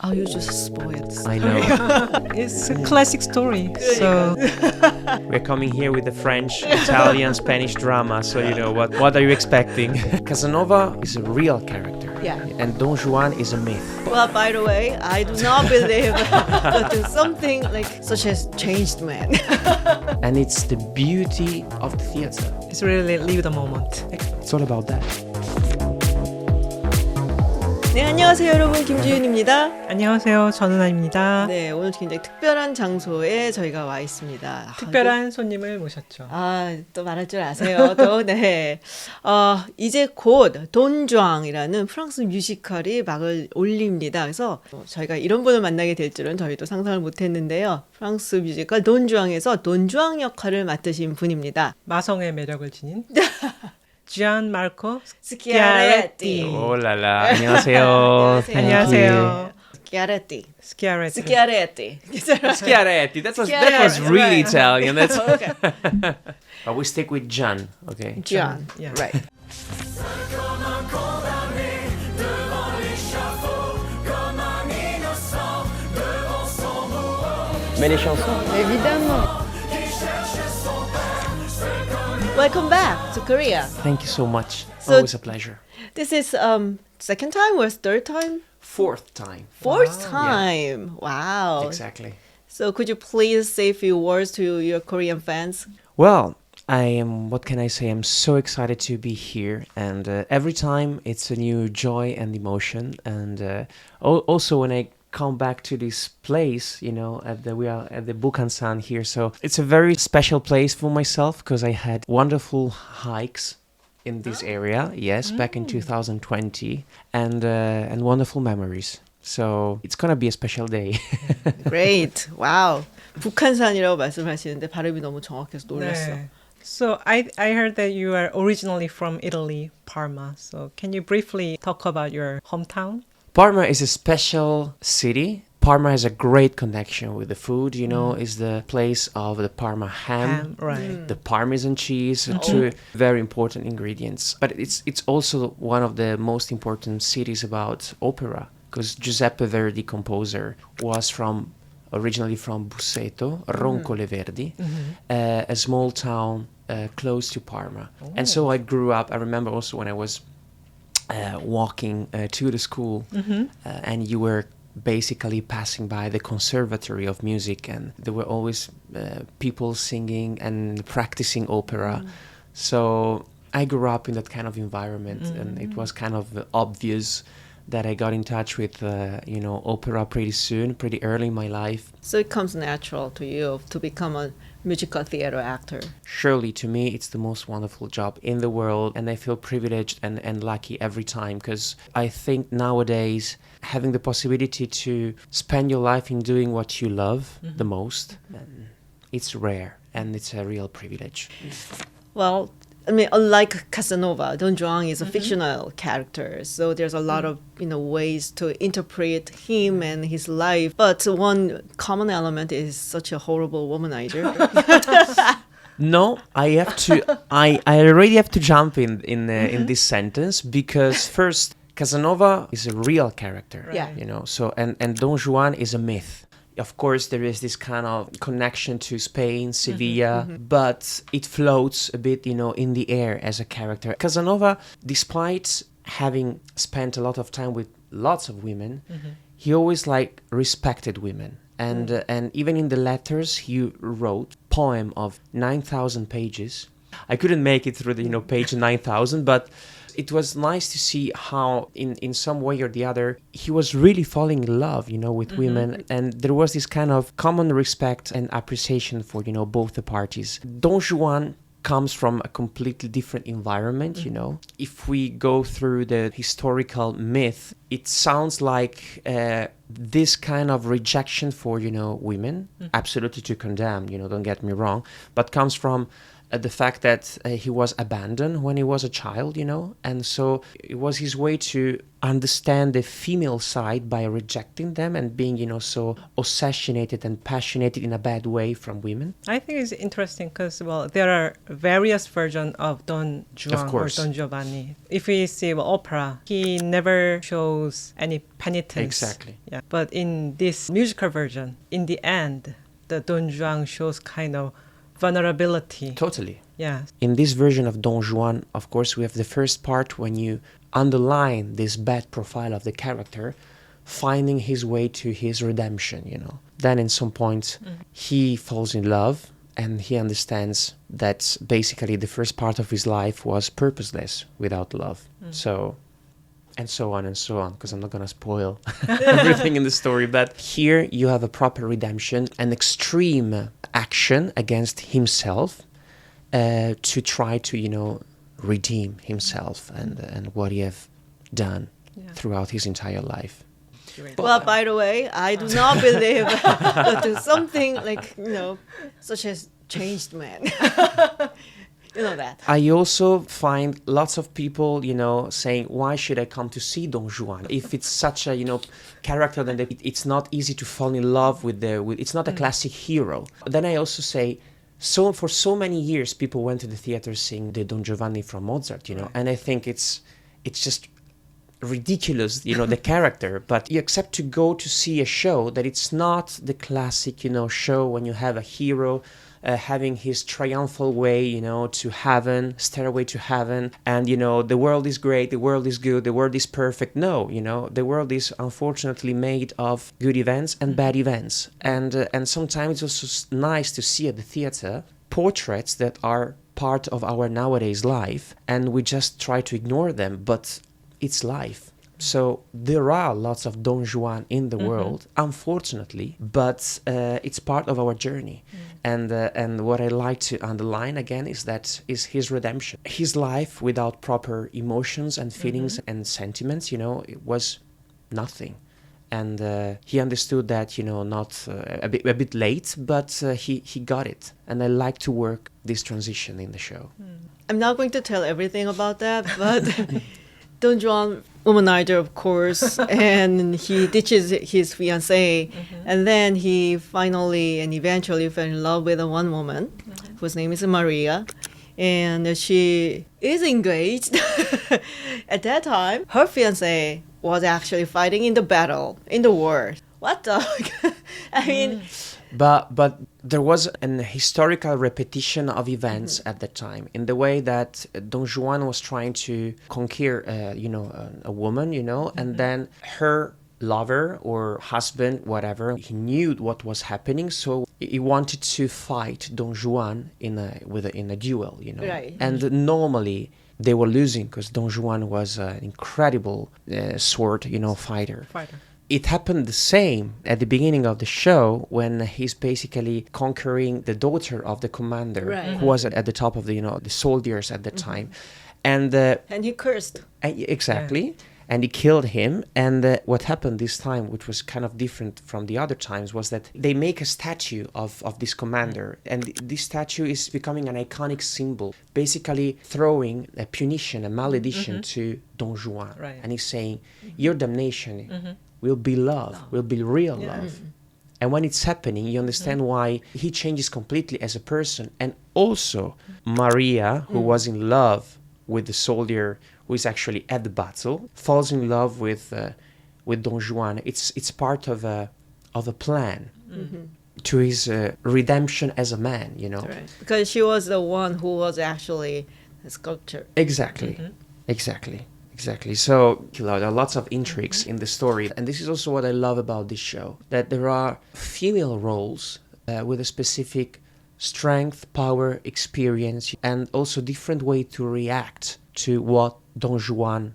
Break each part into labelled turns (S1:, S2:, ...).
S1: Oh, you just spoiled.
S2: I know.
S3: It's a classic story. So
S2: We're coming here with the French, Italian, Spanish drama, so you know what are you expecting? Casanova is a real character.
S1: Yeah.
S2: And Don Juan is a myth.
S1: Well, by the way, I do not believe that something like such as changed man.
S2: And it's the beauty of the theater.
S3: it's really live the moment.
S2: It's all about that.
S1: 네, 안녕하세요 여러분, 김주윤입니다.
S3: 안녕하세요. 전은아입니다.
S1: 네, 오늘 굉장히 특별한 장소에 저희가 와 있습니다.
S3: 특별한 손님을 모셨죠.
S1: 또 말할 줄 아세요. 또 네. 이제 곧 돈주앙이라는 프랑스 뮤지컬이 막을 올립니다. 그래서 저희가 이런 분을 만나게 될 줄은 저희도 상상을 못했는데요. 프랑스 뮤지컬 돈주앙에서 돈주앙 역할을 맡으신 분입니다.
S3: 마성의 매력을 지닌 Gian Marco
S1: 스키아레띠.
S2: 올라라. 안녕하세요.
S3: 안녕하세요.
S1: 스키아레띠.
S3: Schiaretti.
S1: 스키아레띠.
S2: Schiaretti. That was really Italian. That's
S1: Okay.
S2: But we stick with Gian. Okay.
S1: Gian.
S3: Yeah.
S1: Right.
S2: Mais les chansons.
S1: Évidemment. Welcome back to Korea.
S2: Thank you so much.
S1: So-
S2: Always a pleasure.
S1: This is second time or third time?
S2: Fourth time.
S1: Fourth
S3: Wow.
S1: time. Wow.
S2: Exactly.
S1: So could you please say a few words to your Korean fans?
S2: Well, what can I say? I'm so excited to be here. And every time it's a new joy and emotion. And also when I come back to this place, you know, we are at the Bukhansan here. So it's a very special place for myself because I had wonderful hikes in this area, yes, back in 2020, and wonderful memories. So it's gonna be a special day.
S1: Great. Wow. 북한산이라고 말씀하시는데 발음이 너무 정확해서 놀랐어.
S3: 네. So I heard that you are originally from Italy, Parma. So can you briefly talk about your hometown?
S2: Parma is a special city. Parma has a great connection with the food, you know, is the place of the Parma ham,
S3: Right.
S2: the Parmesan cheese, two very important ingredients. But it's also one of the most important cities about opera, because Giuseppe Verdi, composer, was originally from Busseto, Roncole Verdi, a small town close to Parma. And so I grew up, I remember also when I was walking to the school, and you were basically passing by the conservatory of music, and there were always people singing and practicing opera. So I grew up in that kind of environment, and it was kind of obvious that I got in touch with opera pretty early in my life.
S1: So it comes natural to you to become a musical theater actor.
S2: Surely, to me, it's the most wonderful job in the world, and I feel privileged and lucky every time, because I think nowadays having the possibility to spend your life in doing what you love the most, it's rare, and it's a real privilege.
S1: Well, I mean, unlike Casanova, Don Juan is a fictional character, so there's a lot of ways to interpret him and his life. But one common element is such a horrible womanizer.
S2: No, I already have to jump in this sentence, because first, Casanova is a real character,
S1: Yeah.
S2: you know. So and Don Juan is a myth. Of course, there is this kind of connection to Spain, Sevilla, but it floats a bit, in the air as a character. Casanova, despite having spent a lot of time with lots of women, he always respected women. And even in the letters he wrote, poem of 9,000 pages. I couldn't make it through the page 9,000, but it was nice to see how in some way or the other he was really falling in love, with women, and there was this kind of common respect and appreciation for both the parties. Don Juan comes from a completely different environment, If we go through the historical myth, it sounds like this kind of rejection for women, absolutely to condemn, don't get me wrong, but comes from the fact that he was abandoned when he was a child, you know, and so it was his way to understand the female side by rejecting them and being, you know, so obsessionated and passionate in a bad way from women.
S3: I think it's interesting because, well, there are various versions of Don Juan or
S2: course.
S3: Don Giovanni. If we see opera, he never shows any penitence.
S2: Exactly.
S3: Yeah. But in this musical version, in the end, the Don Juan shows kind of vulnerability.
S2: Totally.
S3: Yeah.
S2: In this version of Don Juan, of course, we have the first part when you underline this bad profile of the character, finding his way to his redemption, you know. Then in some point, he falls in love and he understands that basically the first part of his life was purposeless without love. So, and so on, because I'm not going to spoil everything in the story. But here you have a proper redemption, an extreme action against himself to try to, you know, redeem himself and what he have done throughout his entire life.
S1: Well, by the way, I do not believe that there's something like, you know, such as changed man. You know that.
S2: I also find lots of people, you know, saying, why should I come to see Don Juan? If it's such a, you know, character, then it's not easy to fall in love with it's not a classic hero. Then I also say, so for so many years, people went to the theater seeing the Don Giovanni from Mozart, you know, and I think it's just ridiculous, you know, the character, but you accept to go to see a show that it's not the classic, you know, show when you have a hero having his triumphal way, you know, to heaven, stairway to heaven, and, you know, the world is great, the world is good, the world is perfect. No, you know, the world is unfortunately made of good events and bad events, and sometimes it's also nice to see at the theater portraits that are part of our nowadays life, and we just try to ignore them, but it's life. So there are lots of Don Juan in the world, unfortunately, but it's part of our journey. And what I like to underline again is that is his redemption. His life without proper emotions and feelings and sentiments, you know, it was nothing. And he understood that, you know, not a bit late, but he got it. And I like to work this transition in the show.
S1: I'm not going to tell everything about that, but Don Juan, womanizer, of course, and he ditches his fiancée, and then he finally and eventually fell in love with one woman whose name is Maria, and she is engaged. At that time, her fiancé was actually fighting in the battle, in the war. What the? I mean...
S2: But there was an historical repetition of events at the time, in the way that Don Juan was trying to conquer, you know, a woman, you know, and then her lover or husband, whatever, he knew what was happening, so he wanted to fight Don Juan in a duel, you know.
S1: Right.
S2: And normally they were losing because Don Juan was an incredible sword, you know, fighter. It happened the same at the beginning of the show when he's basically conquering the daughter of the commander, who was at the top of the, you know, the soldiers at the time. And
S1: he cursed.
S2: Exactly. And he killed him. And what happened this time, which was kind of different from the other times, was that they make a statue of this commander. And this statue is becoming an iconic symbol, basically throwing a punition, a malediction to Don Juan.
S3: Right.
S2: And he's saying, your damnation will be love, will be real love. And when it's happening, you understand why he changes completely as a person. And also, Maria, who was in love with the soldier who is actually at the battle, falls in love with Don Juan. It's part of a plan to his redemption as a man, you know.
S1: Right. Because she was the one who was actually a sculptor.
S2: Exactly. So there are lots of intrigues in the story. And this is also what I love about this show, that there are female roles with a specific strength, power, experience, and also different way to react to what Don Juan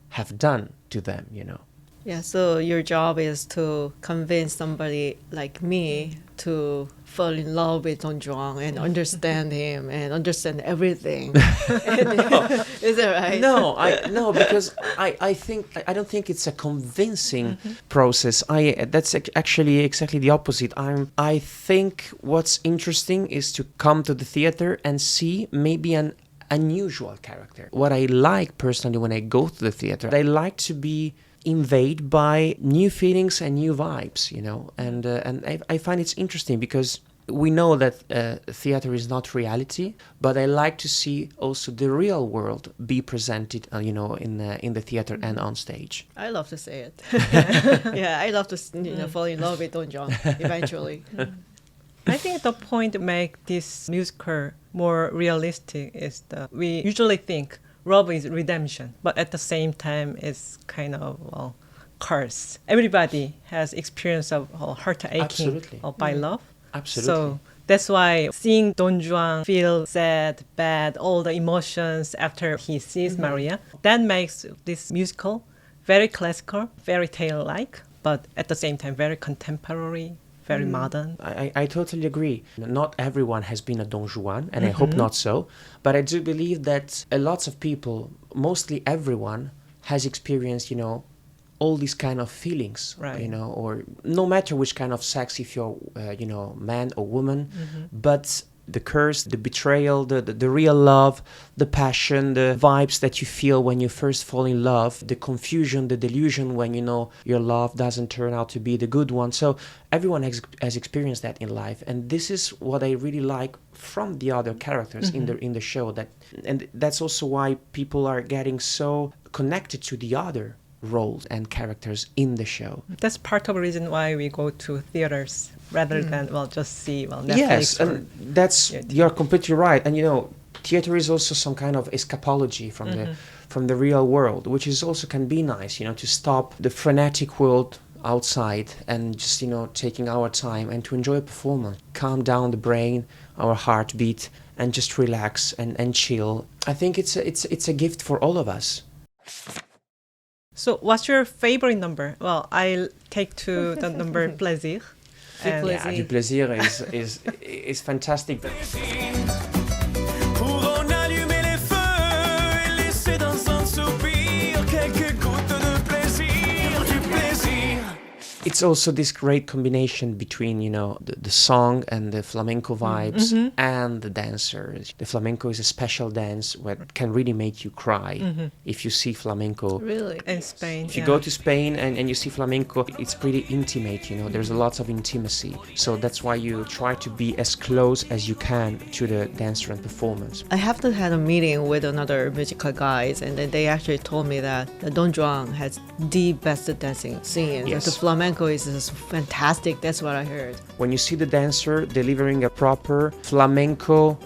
S2: have done to them, you know.
S1: Yeah, so your job is to convince somebody like me to fall in love with Don Juan and understand him and understand everything. Is that right?
S2: No, because I think I don't think it's a convincing process. That's actually exactly the opposite. I think what's interesting is to come to the theater and see maybe an unusual character. What I like personally when I go to the theater, I like to be invaded by new feelings and new vibes, and I find it's interesting because we know that theater is not reality, but I like to see also the real world be presented, in the theater and on stage.
S1: I love to say it. Yeah, I love to fall in love with Don Juan eventually.
S3: I think the point to make this musical more realistic is that we usually think love is redemption, but at the same time it's kind of curse. Everybody has experience of heart aching
S2: Absolutely.
S3: By love.
S2: Absolutely.
S3: So that's why seeing Don Juan feel sad, bad, all the emotions after he sees Maria, that makes this musical very classical, fairy tale-like, but at the same time very contemporary, very modern.
S2: I totally agree. Not everyone has been a Don Juan, and I hope not so. But I do believe that a lot of people, mostly everyone, has experienced, all these kind of feelings,
S3: Right.
S2: or no matter which kind of sex, if you're, man or woman, but the curse, the betrayal, the real love, the passion, the vibes that you feel when you first fall in love, the confusion, the delusion when your love doesn't turn out to be the good one. So everyone has experienced that in life, and this is what I really like from the other characters in the show. And that's also why people are getting so connected to the other roles and characters in the show.
S3: That's part of the reason why we go to theaters rather than just see Netflix.
S2: Yes,
S3: or,
S2: and that's you're completely right. And theater is also some kind of escapology from the real world, which is also can be nice. To stop the frenetic world outside and just taking our time and to enjoy a performance, calm down the brain, our heartbeat, and just relax and chill. I think it's a gift for all of us.
S3: So what's your favorite number? Well, I'll take to the number Plaisir. And
S1: Plaisir.
S2: Yeah, du plaisir is fantastic.
S4: Pour en allumer les feux et laisser dans un soupir quelques gouttes de plaisir, du plaisir.
S2: It's also this great combination between, the song and the flamenco vibes and the dancers. The flamenco is a special dance that can really make you cry if you see flamenco.
S1: Really?
S3: in Spain.
S2: If you go to Spain and you see flamenco, it's pretty intimate, there's a lot of intimacy. So that's why you try to be as close as you can to the dancer and performance.
S1: I have had a meeting with another musical guys, and then they actually told me that Don Juan has the best dancing scene.
S2: Yes.
S1: The flamenco is just fantastic. That's what I heard.
S2: When you see the dancer delivering a proper flamenco,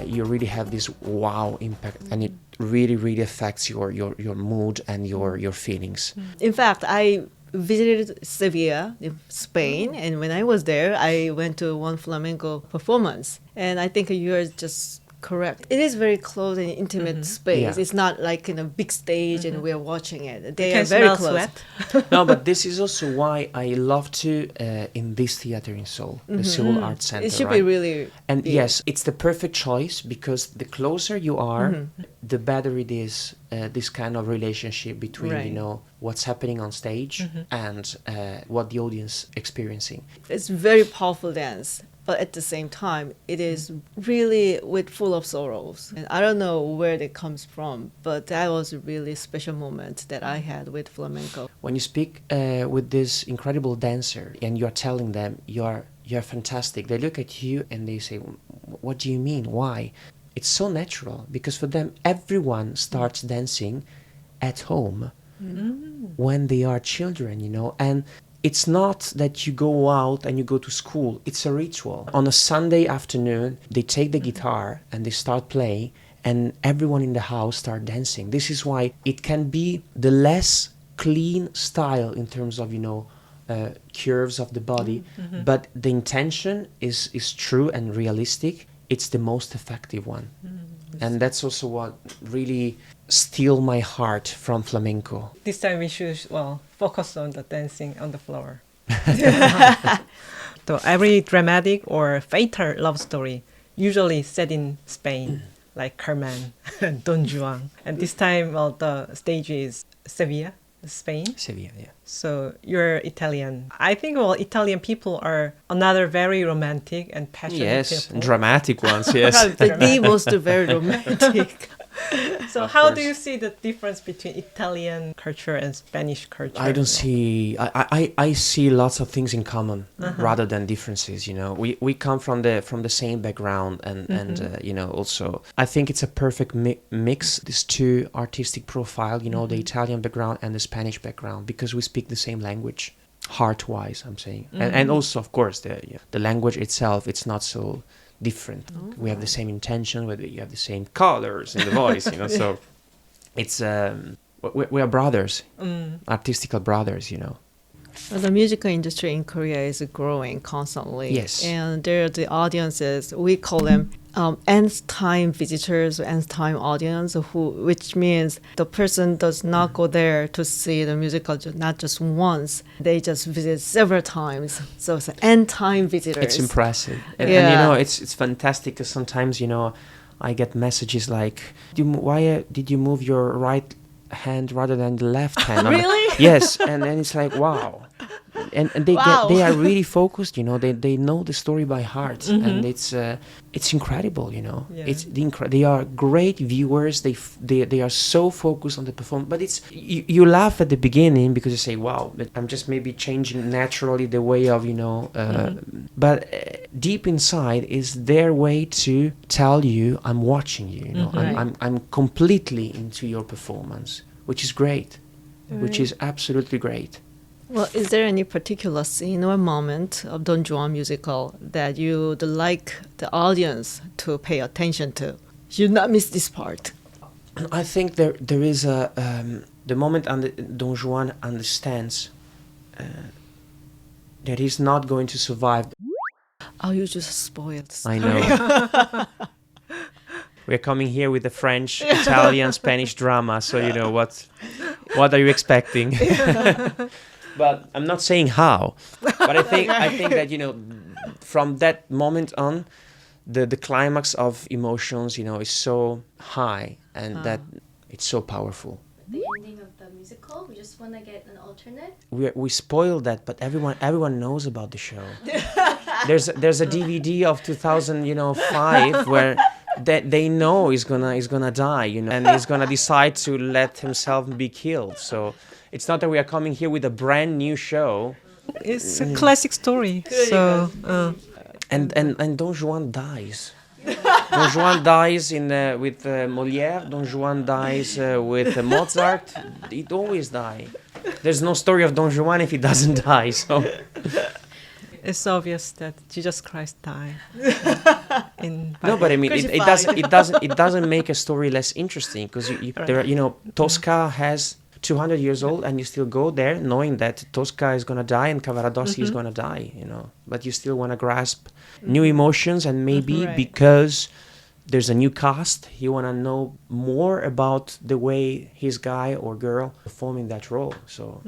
S2: you really have this wow impact, and it really, really affects your mood and your feelings.
S1: In fact, I visited Sevilla in Spain, and when I was there, I went to one flamenco performance, and I think you're just correct. It is very close and intimate space.
S2: Yeah.
S1: It's not like in a big stage and we're watching it. They
S3: You
S1: are
S3: can
S1: very
S3: smell
S1: close.
S3: sweat.
S2: No, but this is also why I love to in this theater in Seoul, the Seoul Art Center.
S1: It should
S2: right?
S1: be really
S2: And
S1: big.
S2: yes, it's the perfect choice because the closer you are, the better it is. This kind of relationship between
S1: Right.
S2: what's happening on stage and what the audience experiencing.
S1: It's very powerful dance, but at the same time, it is really full of sorrows. And I don't know where it comes from, but that was a really special moment that I had with flamenco.
S2: When you speak with this incredible dancer and you're telling them you're fantastic, they look at you and they say, "What do you mean? Why?" It's so natural because for them, everyone starts dancing at home when they are children, and it's not that you go out and you go to school. It's a ritual. On a Sunday afternoon, they take the guitar and they start playing, and everyone in the house start dancing. This is why it can be the less clean style in terms of, curves of the body, but the intention is true and realistic. It's the most effective one. And that's also what really steal my heart from flamenco.
S3: This time we should focus on the dancing on the floor. So every dramatic or fatal love story usually set in Spain, like Carmen and Don Juan. And this time, the stage is Sevilla, Spain.
S2: Sevilla, yeah.
S3: So you're Italian. I think Italian people are another very romantic and passionate
S2: Yes,
S3: people.
S2: dramatic ones, yes.
S1: the most very romantic.
S3: So
S2: Of
S3: how do
S2: course.
S3: you see the difference between Italian culture and Spanish culture?
S2: I don't see. I see lots of things in common rather than differences. You know, we come from the same background, and you know, also I think it's a perfect mix. These two artistic profile. You know, the Italian background and the Spanish background, because we speak the same language, heart-wise. I'm saying, and also of course the language itself. It's not so different. We have the same intention, whether you have the same colors in the voice, you know. So it's we are brothers, artistical brothers, you know.
S1: Well, the musical industry in Korea is growing constantly.
S2: Yes.
S1: And there are the audiences, we call them nth time visitors, nth time audience, which means the person does not go there to see the musical not just once, they just visit several times. So it's nth time visitors.
S2: It's impressive, and you
S1: Yeah.
S2: know, it's fantastic. Because sometimes, you know, I get messages like, "Why did you move your right hand rather than the left hand?"
S1: Really?
S2: Yes, and then it's like, wow. And
S1: Wow.
S2: they are really focused, you know. They know the story by heart, and it's incredible, you know.
S3: Yeah.
S2: It's they are great viewers. They are so focused on the performance. But it's you laugh at the beginning because you say, wow, but I'm just maybe changing naturally the way of, you know. But deep inside is their way to tell you, I'm watching you. You know, I'm completely into your performance, which is great, which is absolutely great.
S1: Well, is there any particular scene or moment of Don Juan musical that you'd like the audience to pay attention to? You not miss this part.
S2: I think there is a the moment Don Juan understands that he's not going to survive.
S1: Oh, you just spoiled.
S2: I know. We're coming here with the French, Italian, Spanish drama, so you know what are you expecting? But I'm not saying how. But I think that, you know, from that moment on, the climax of emotions, you know, is so high, and that it's so powerful.
S5: The ending of the musical, we just want to get an alternate.
S2: We spoiled that, but everyone knows about the show. There's a DVD of 2005 where they know he's gonna die, you know, and he's gonna decide to let himself be killed. So it's not that we are coming here with a brand new show.
S3: It's a classic story. So
S2: And Don Juan dies. Don Juan dies with Molière. Don Juan dies with Mozart. He'd always die. There's no story of Don Juan if he doesn't die. So
S3: it's obvious that Jesus Christ died.
S2: no, but I mean, it doesn't make a story less interesting, because there are, you know, Tosca has 200 years old, and you still go there knowing that Tosca is gonna die and Cavaradossi is gonna die, you know. But you still want to grasp new emotions, and maybe
S1: Right.
S2: because there's a new cast, you want to know more about the way his guy or girl performing that role. So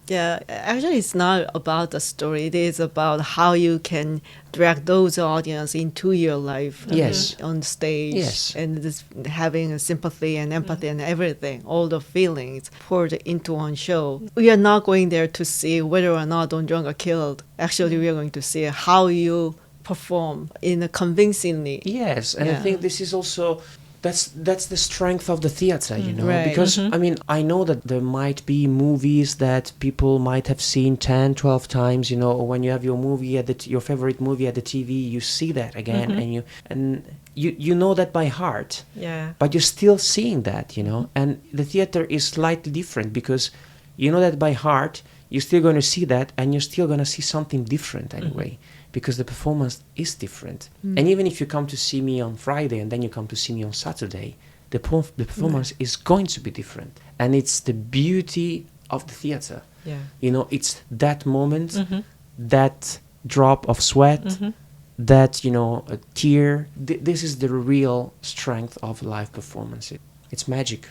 S1: Yeah, actually, it's not about the story. It is about how you can drag those audience into your life.
S2: Yes.
S1: On stage.
S2: Yes.
S1: And this, having a sympathy and empathy and everything, all the feelings poured into one show. We are not going there to see whether or not Don Juan got killed. Actually, we are going to see how you perform in a convincingly.
S2: yes, and I
S1: Yeah.
S2: think this is also that's the strength of the theater, you know,
S1: Right.
S2: because I mean, I know that there might be movies that people might have seen 10, 12 times, you know, or when you have your movie at your favorite movie at the TV, you see that again, and you know that by heart,
S3: Yeah.
S2: but you're still seeing that, you know, and the theater is slightly different, because you know that by heart, you're still going to see that, and you're still going to see something different anyway, because the performance is different. And even if you come to see me on Friday and then you come to see me on Saturday, the performance is going to be different. And it's the beauty of the theater.
S3: Yeah.
S2: You know, it's that moment, that drop of sweat, that, you know, a tear. This is the real strength of live performance. It's magic.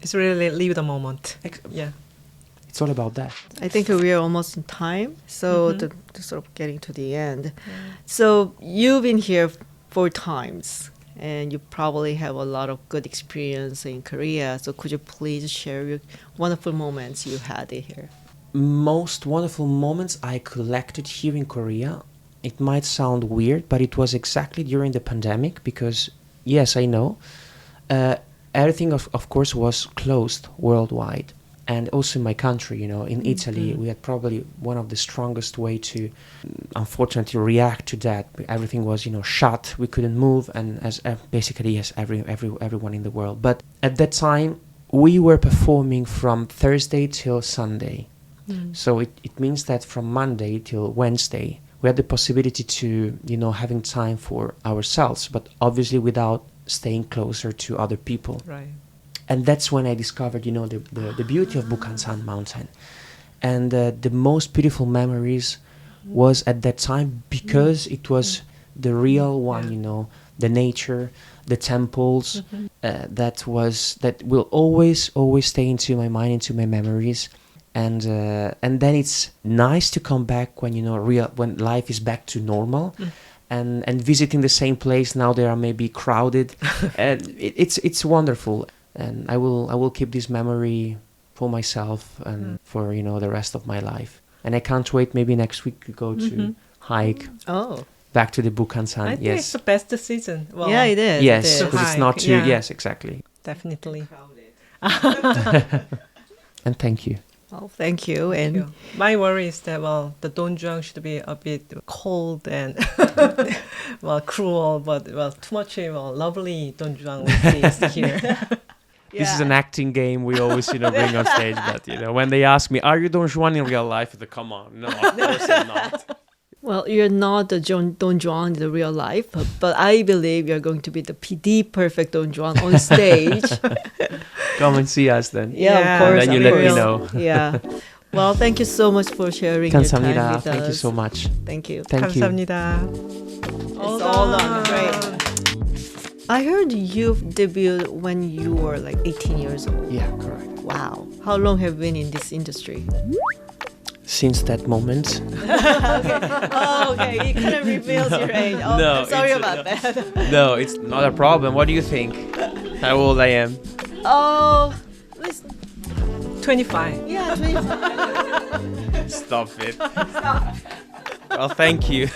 S3: It's really live the moment. Yeah.
S2: It's all about that.
S1: I think we are almost in time, so to sort of getting to the end. So you've been here 4 times, and you probably have a lot of good experience in Korea. So could you please share your wonderful moments you had here?
S2: Most wonderful moments I collected here in Korea. It might sound weird, but it was exactly during the pandemic because, yes, I know, everything of course was closed worldwide. And also in my country, you know, in Italy, we had probably one of the strongest way to, unfortunately, react to that. Everything was, you know, shut. We couldn't move, and as basically yes, everyone in the world. But at that time, we were performing from Thursday till Sunday. So it means that from Monday till Wednesday, we had the possibility to, you know, having time for ourselves, but obviously without staying closer to other people.
S3: Right.
S2: And that's when I discovered, you know, the beauty of Bukhansan Mountain. And the most beautiful memories was at that time because it was the real one, you know, the nature, the temples, that will always stay into my mind, into my memories. And then it's nice to come back when, you know, when life is back to normal. And visiting the same place, now they are maybe crowded. And it's wonderful. And I will keep this memory for myself and for, you know, the rest of my life. And I can't wait maybe next week to go to hike back to the Bukhansan.
S3: I think it's the best season. Well,
S1: Yeah, it is.
S2: Yes,
S1: It is.
S2: because it's not too...
S3: Yeah.
S2: Yes, exactly.
S3: definitely.
S2: And thank you.
S1: Well, thank you. And
S3: My worry is that, well, the Don Juan should be a bit cold and, well, cruel, but, well, too much, well, lovely Don Juan we see here.
S2: This is an acting game we always, you know, bring on stage. But, you know, when they ask me, are you Don Juan in real life? I say, come on. No, of course I'm not.
S1: well, you're not the Don Juan in the real life, but I believe you're going to be the perfect Don Juan on stage.
S2: Come and see us then.
S1: Yeah,
S3: Yeah.
S1: of course.
S2: And then you
S1: I
S2: let me
S1: will.
S2: know.
S1: Yeah. Well, thank you so much for sharing your time
S2: 감사합니다.
S1: with
S2: Thank you
S1: us.
S2: so much.
S1: Thank you.
S2: Thank you.
S3: 감사합니다.
S1: It's all done. Great. I heard you debuted when you were like 18 years old.
S2: Yeah, correct.
S1: Wow. How long have you been in this industry?
S2: Since that moment.
S1: Oh, okay. It kind of reveals your age. Oh,
S2: No,
S1: I'm sorry
S2: it's-
S1: about that.
S2: No, it's not a problem. What do you think? How old I am?
S1: Oh, let's,
S3: 25.
S1: yeah, 25.
S2: Stop it. Well, thank you.